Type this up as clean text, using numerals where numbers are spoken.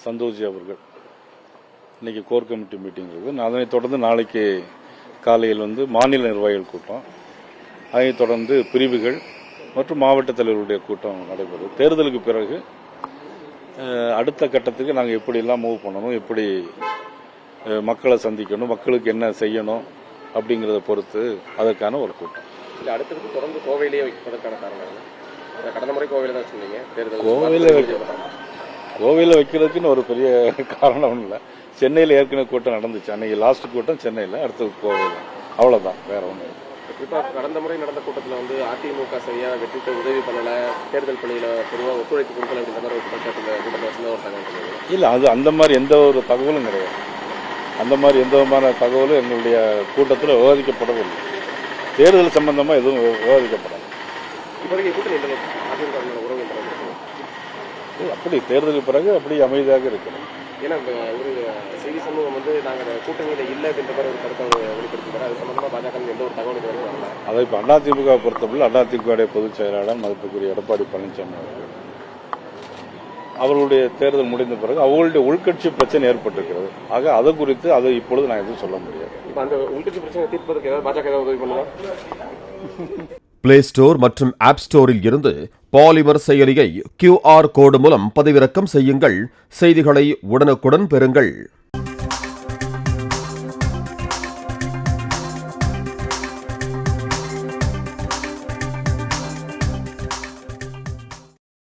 சந்தோஷ்ஜி அவர்கள் இன்னைக்கு core committee meeting இருக்குது. அதனைத் தொடர்ந்து நாளைக்கு காலையில் மாநில நிர்வாகிகள் கூட்டம், அதைத் தொடர்ந்து பிரிவுகள் மற்றும் மாவட்ட தலைவர்களுடைய கூட்டம் நடைபெறும். தேர்தலுக்கு பிறகு அடுத்த கட்டத்துக்கு நாங்கள் எப்படியெல்லாம் மூவ் பண்ணணும், எப்படி மக்களை சந்திக்கணும், மக்களுக்கு என்ன செய்யணும் அப்படிங்கிறத பொறுத்து அதற்கான ஒரு கூட்டம். அடுத்தது தொடர்ந்து கோவையிலேயே வைப்பதற்கான காரணம் கடந்த முறை கோவையில் தான் சொன்னீங்க. கோவையில் வைக்கிறதுக்குன்னு ஒரு பெரிய காரணம் இல்லை. சென்னையில் ஏற்கனவே கூட்டம் நடந்துச்சு. அன்னைக்கு லாஸ்ட் கூட்டம் சென்னையில், அடுத்தது கோவையில். அவ்வளோதான், வேற ஒன்றும் இல்லை. குறிப்பாக கடந்த முறை நடந்த கூட்டத்தில் அதிமுக சரியா வெற்றிக்கு உதவி பண்ணல, தேர்தல் பணியில் பொதுவாக ஒத்துழைப்பு கொடுக்கல அப்படின்ற மாதிரி ஒரு குற்றச்சாட்டு கூட்டத்தில் வச்சு ஒரு தகவல் இல்லை. அது அந்த மாதிரி எந்த ஒரு தகவலும் கிடையாது. அந்த மாதிரி எந்த விதமான தகவலும் எங்களுடைய கூட்டத்தில் விவாதிக்கப்படவில்லை. தேர்தல் சம்பந்தமாக எதுவும் விவாதிக்கப்படாது. அப்படி தேர்தலுக்கு பிறகு அப்படி அமைதியாக இருக்கிறோம். ஏன்னா ஒரு செய்தி சமூகம் நாங்கள் கூட்டணியில் இல்லை அப்படின்ற மாதிரி ஒரு கருத்தை வெளிப்படுத்திக்கிறார். அது சம்பந்தமாக பாஜக எந்த ஒரு தகவலுக்கு வரல. அதை இப்போ அதிமுக பொறுத்தவரை அதிமுக பொதுச் செயலாளர் மதிப்புக்குரிய எடப்பாடி பழனிசாமி அவர்கள் அவர்களுடைய தேர்தல் முடிந்த பிறகு அவர்களுடைய உள்கட்சி பிரச்சனை ஏற்பட்டிருக்கிறது. ஆக அது குறித்து அதை இப்பொழுது நான் எதுவும் சொல்ல முடியாது. இப்போ அந்த உள்கட்சி பிரச்சனை தீர்ப்பதற்கு ஏதாவது பாஜக ஏதாவது உதவி பண்ணுவா? பிளே ஸ்டோர் மற்றும் ஆப் ஸ்டோரில் இருந்து பாலிமர் செயலியை QR கோடு மூலம் பதிவிறக்கம் செய்யுங்கள். செய்திகளை உடனுக்குடன் பெறுங்கள்.